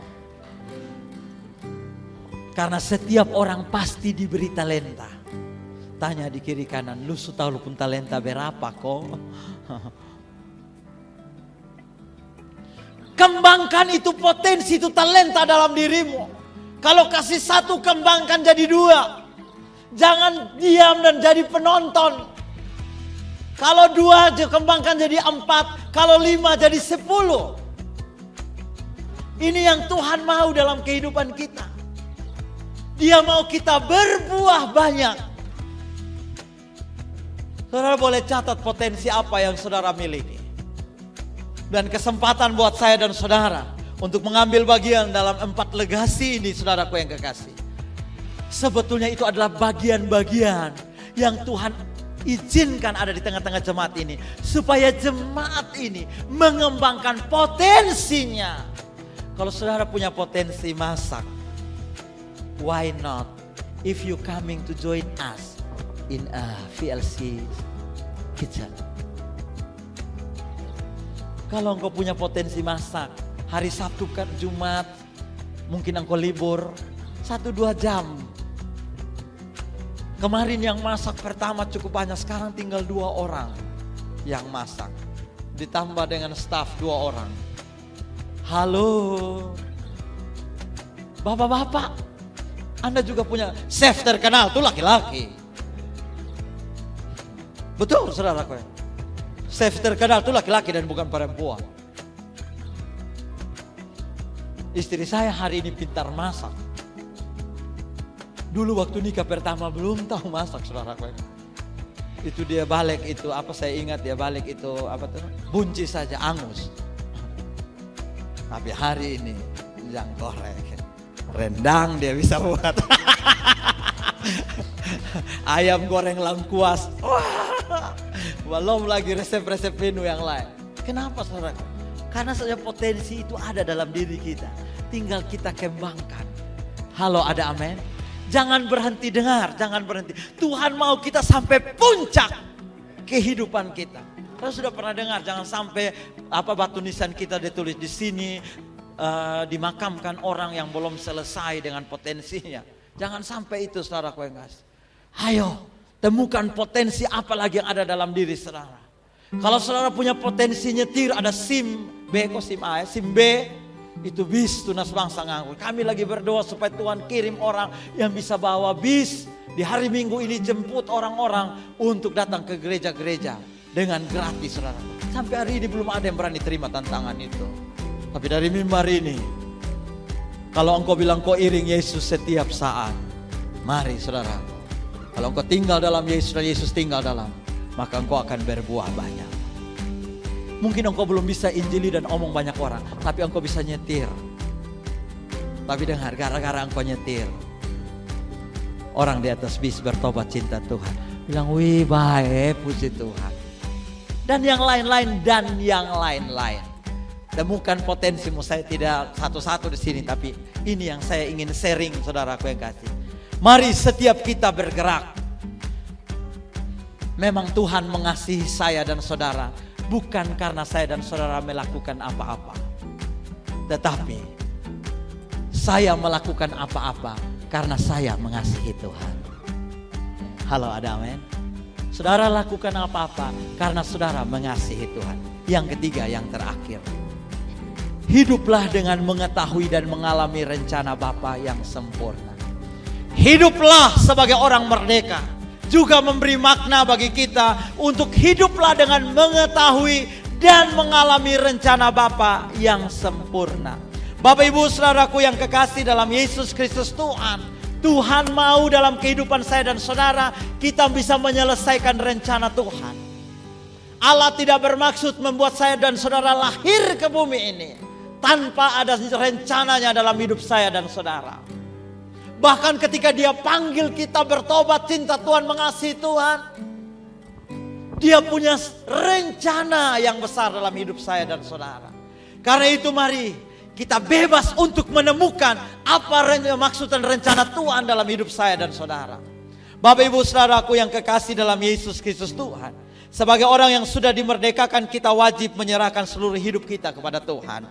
Karena setiap orang pasti diberi talenta. Tanya di kiri kanan, lu tahu lu pun talenta berapa kok? Kembangkan itu potensi, itu talenta dalam dirimu. Kalau kasih satu, kembangkan jadi dua. Jangan diam dan jadi penonton. Kalau dua, kembangkan jadi 4. Kalau 5, jadi 10. Ini yang Tuhan mau dalam kehidupan kita. Dia mau kita berbuah banyak. Saudara boleh catat potensi apa yang saudara miliki. Dan kesempatan buat saya dan saudara untuk mengambil bagian dalam 4 legasi ini, saudaraku yang kekasih. Sebetulnya itu adalah bagian-bagian yang Tuhan izinkan ada di tengah-tengah jemaat ini. Supaya jemaat ini mengembangkan potensinya. Kalau saudara punya potensi masak, why not if you coming to join us in a VLC kitchen. Kalau engkau punya potensi masak, hari Sabtu ke Jumat, mungkin engkau libur 1-2 jam. Kemarin yang masak pertama cukup banyak, sekarang tinggal 2 orang yang masak. Ditambah dengan staf 2 orang. Halo, bapak-bapak, Anda juga punya chef terkenal, tuh laki-laki. Betul saudaraku. Chef terkenal itu laki-laki dan bukan perempuan. Istri saya hari ini pintar masak. Dulu waktu nikah pertama belum tahu masak saudaraku. Itu dia balik itu apa saya ingat dia balik itu apa tuh buncis saja angus. Tapi hari ini yang goreng rendang dia bisa buat. Ayam goreng lengkuas. Belum lagi resep-resep menu yang lain. Kenapa saudara? Karena saja potensi itu ada dalam diri kita. Tinggal kita kembangkan. Halo, ada amin? Jangan berhenti dengar, jangan berhenti. Tuhan mau kita sampai puncak kehidupan kita. Kalau sudah pernah dengar, jangan sampai batu nisan kita ditulis di sini dimakamkan orang yang belum selesai dengan potensinya. Jangan sampai itu saudaraku yang kasih. Ayo, temukan potensi apa lagi yang ada dalam diri saudara. Kalau saudara punya potensi nyetir, ada SIM B, kok SIM A ya? SIM B itu bis tunas bangsa nganggur. Kami lagi berdoa supaya Tuhan kirim orang yang bisa bawa bis di hari Minggu ini, jemput orang-orang untuk datang ke gereja-gereja dengan gratis saudara. Sampai hari ini belum ada yang berani terima tantangan itu. Tapi dari mimbar ini, kalau engkau bilang kau iring Yesus setiap saat, mari saudara. Kalau engkau tinggal dalam Yesus dan Yesus tinggal dalam, maka engkau akan berbuah banyak. Mungkin engkau belum bisa injili dan omong banyak orang, tapi engkau bisa nyetir. Tapi dengar, gara-gara engkau nyetir, orang di atas bis bertobat cinta Tuhan. Bilang, wih baik, puji Tuhan. Dan yang lain-lain, Temukan potensimu, saya tidak satu-satu di sini, tapi ini yang saya ingin sharing saudaraku yang kasih. Mari setiap kita bergerak. Memang Tuhan mengasihi saya dan saudara, bukan karena saya dan saudara melakukan apa-apa. Tetapi saya melakukan apa-apa karena saya mengasihi Tuhan. Halo, ada amin? Saudara lakukan apa-apa karena saudara mengasihi Tuhan. Yang ketiga, yang terakhir. Hiduplah dengan mengetahui dan mengalami rencana Bapa yang sempurna. Hiduplah sebagai orang merdeka. Juga memberi makna bagi kita untuk hiduplah dengan mengetahui dan mengalami rencana Bapa yang sempurna. Bapak Ibu Saudaraku yang kekasih dalam Yesus Kristus Tuhan. Tuhan mau dalam kehidupan saya dan saudara kita bisa menyelesaikan rencana Tuhan. Allah tidak bermaksud membuat saya dan saudara lahir ke bumi ini tanpa ada rencananya dalam hidup saya dan saudara. Bahkan ketika Dia panggil kita bertobat, cinta Tuhan, mengasihi Tuhan, Dia punya rencana yang besar dalam hidup saya dan saudara. Karena itu mari kita bebas untuk menemukan apa maksud dan rencana Tuhan dalam hidup saya dan saudara. Bapak Ibu Saudaraku yang kekasih dalam Yesus Kristus Tuhan. Sebagai orang yang sudah dimerdekakan, kita wajib menyerahkan seluruh hidup kita kepada Tuhan.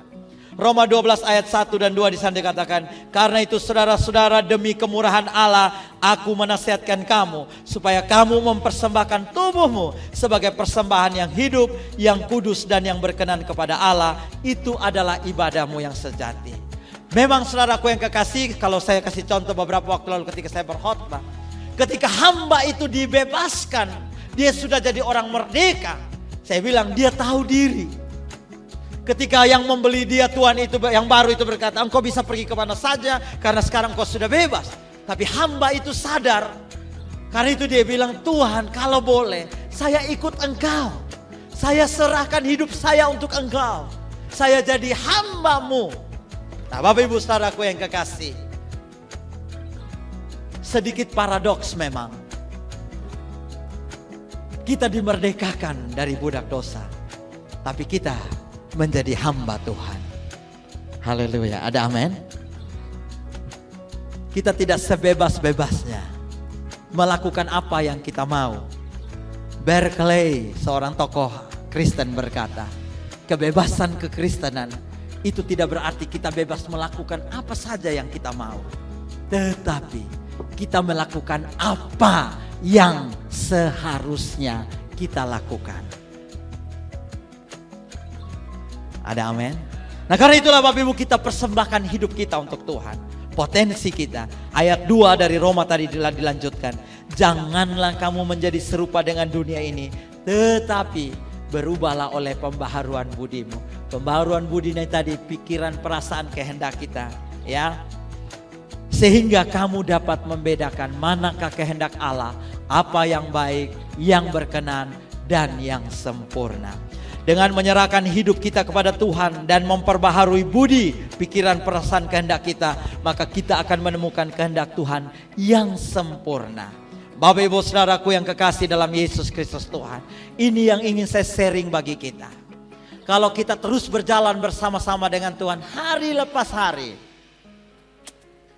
Roma 12 ayat 1 dan 2 di sana dikatakan, karena itu saudara-saudara, demi kemurahan Allah aku menasihatkan kamu supaya kamu mempersembahkan tubuhmu sebagai persembahan yang hidup, yang kudus dan yang berkenan kepada Allah. Itu adalah ibadahmu yang sejati. Memang saudaraku yang kekasih, kalau saya kasih contoh beberapa waktu lalu ketika saya berkhotbah, ketika hamba itu dibebaskan, dia sudah jadi orang merdeka. Saya bilang dia tahu diri. Ketika yang membeli dia Tuhan itu, yang baru itu berkata, engkau bisa pergi kemana saja karena sekarang kau sudah bebas. Tapi hamba itu sadar. Karena itu dia bilang, Tuhan kalau boleh saya ikut engkau. Saya serahkan hidup saya untuk engkau. Saya jadi hamba-Mu. Nah Bapak Ibu Saudaraku yang kekasih, sedikit paradoks memang. Kita dimerdekakan dari budak dosa, tapi kita menjadi hamba Tuhan. Haleluya, ada amin? Kita tidak sebebas-bebasnya melakukan apa yang kita mau. Berkeley, seorang tokoh Kristen berkata, kebebasan kekristenan itu tidak berarti kita bebas melakukan apa saja yang kita mau. Tetapi kita melakukan apa yang seharusnya kita lakukan. Ada amin? Nah karena itulah Bapak Ibu kita persembahkan hidup kita untuk Tuhan. Potensi kita. Ayat 2 dari Roma tadi dilanjutkan. Janganlah kamu menjadi serupa dengan dunia ini. Tetapi berubahlah oleh pembaharuan budimu. Pembaharuan budi ini tadi pikiran, perasaan, kehendak kita. Ya. Sehingga kamu dapat membedakan manakah kehendak Allah. Apa yang baik, yang berkenan, dan yang sempurna. Dengan menyerahkan hidup kita kepada Tuhan dan memperbaharui budi, pikiran, perasaan, kehendak kita, maka kita akan menemukan kehendak Tuhan yang sempurna. Bapak Ibu Saudaraku yang kekasih dalam Yesus Kristus Tuhan, ini yang ingin saya sharing bagi kita. Kalau kita terus berjalan bersama-sama dengan Tuhan hari lepas hari.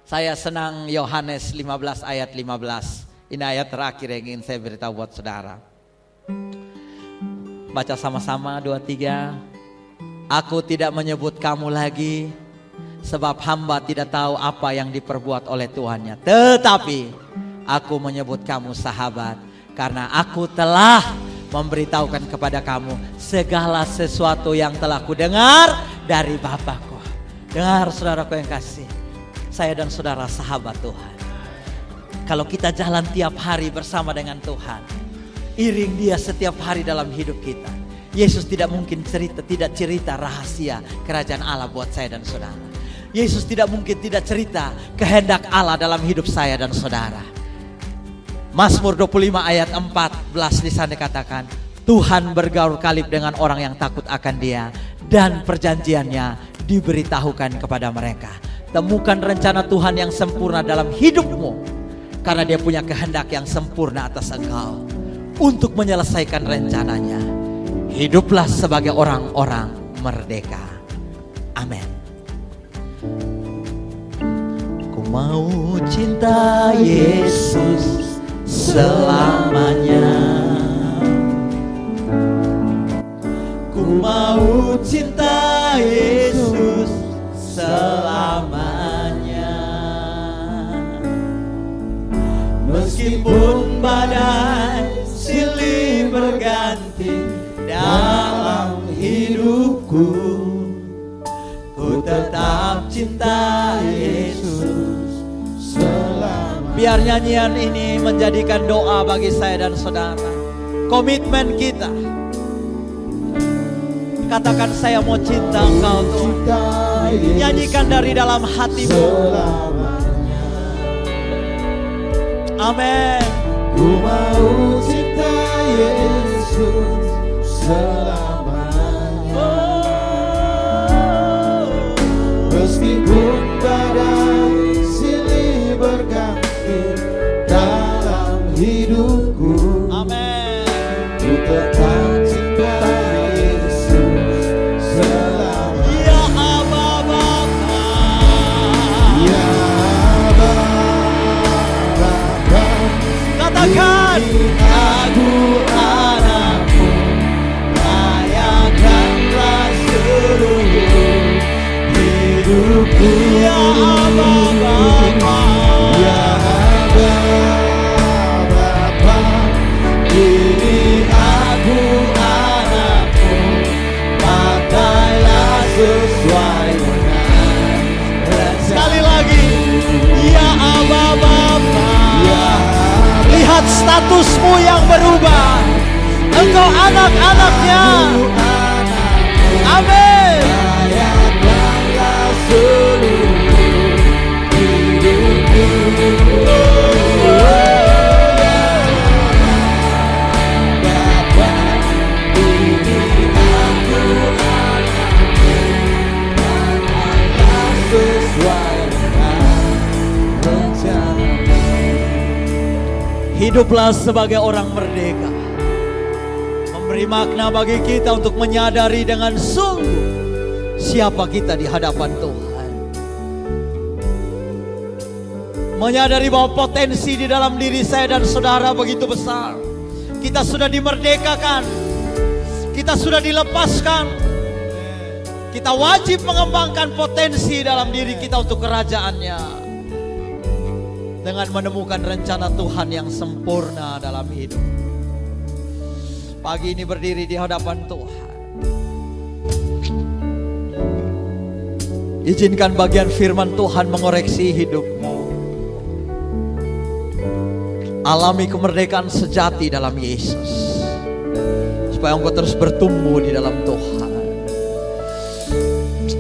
Saya senang Yohanes 15 ayat 15. Ini ayat terakhir yang ingin saya beritahu buat saudara. Baca sama-sama 2, 3. Aku tidak menyebut kamu lagi, sebab hamba tidak tahu apa yang diperbuat oleh tuannya. Tetapi aku menyebut kamu sahabat, karena aku telah memberitahukan kepada kamu segala sesuatu yang telah kudengar dari Bapakku. Dengar saudaraku yang kasih, saya dan saudara sahabat Tuhan. Kalau kita jalan tiap hari bersama dengan Tuhan, iring Dia setiap hari dalam hidup kita. Yesus tidak mungkin tidak cerita rahasia kerajaan Allah buat saya dan saudara. Yesus tidak mungkin tidak cerita kehendak Allah dalam hidup saya dan saudara. Mazmur 25 ayat 14 di sana dikatakan, Tuhan bergaul kalib dengan orang yang takut akan Dia, dan perjanjiannya diberitahukan kepada mereka. Temukan rencana Tuhan yang sempurna dalam hidupmu, karena Dia punya kehendak yang sempurna atas engkau. Untuk menyelesaikan rencananya, hiduplah sebagai orang-orang merdeka. Amin. Ku mau cinta Yesus selamanya. Ku mau cinta Yesus hidupku, ku tetap cinta Yesus selama. Biar nyanyian ini menjadikan doa bagi saya dan saudara. Komitmen kita. Katakan, saya mau cinta Engkau Tuhan. Nyanyikan dari dalam hatimu. Amin. Ku mau cinta Yesus selamanya. Meskipun badai silih berganti dalam hidupku, Amin. ku tetap cinta Yesus selamanya. Ya Aba Bapa, Ya Bapa, katakan, aku anakmu, layakanlah seluruh hidupku. ya Aba Bapa, Ya Bapa, ini aku anakmu, pakailah sesuai dengan rencana. sekali lagi, ya Aba Bapa. Lihat statusmu yang berubah. Engkau anak-anaknya. Amin. Layakanlah seluruh hidupku. Bapa, ini aku anakmu, pakailah sesuai dengan rencana. Hiduplah sebagai orang merdeka. Memberi makna bagi kita untuk menyadari dengan sungguh siapa kita di hadapan Tuhan. Menyadari bahwa potensi di dalam diri saya dan saudara begitu besar. Kita sudah dimerdekakan. Kita sudah dilepaskan. Kita wajib mengembangkan potensi dalam diri kita untuk kerajaannya. Dengan menemukan rencana Tuhan yang sempurna dalam hidup. Pagi ini berdiri di hadapan Tuhan. Izinkan bagian firman Tuhan mengoreksi hidupmu. Alami kemerdekaan sejati dalam Yesus. Supaya engkau terus bertumbuh di dalam Tuhan.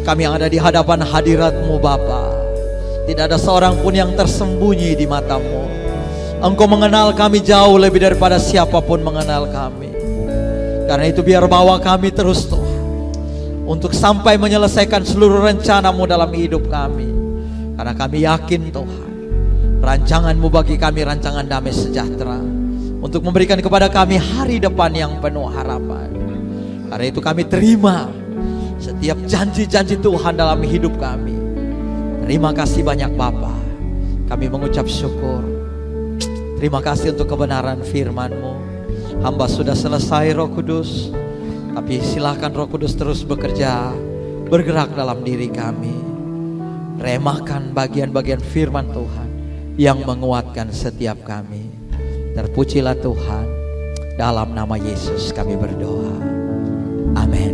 Kami yang ada di hadapan hadirat-Mu Bapa, tidak ada seorang pun yang tersembunyi di mata-Mu. Engkau mengenal kami jauh lebih daripada siapapun mengenal kami. Karena itu biar bawa kami terus Tuhan, untuk sampai menyelesaikan seluruh rencana-Mu dalam hidup kami. Karena kami yakin Tuhan, rancangan-Mu bagi kami rancangan damai sejahtera, untuk memberikan kepada kami hari depan yang penuh harapan. Karena itu kami terima setiap janji-janji Tuhan dalam hidup kami. Terima kasih banyak Bapa. Kami mengucap syukur. Terima kasih untuk kebenaran firman-Mu. Hamba sudah selesai Roh Kudus. Tapi silakan Roh Kudus terus bekerja, bergerak dalam diri kami. Remahkan bagian-bagian firman Tuhan yang menguatkan setiap kami. Terpujilah Tuhan. Dalam nama Yesus kami berdoa. Amin.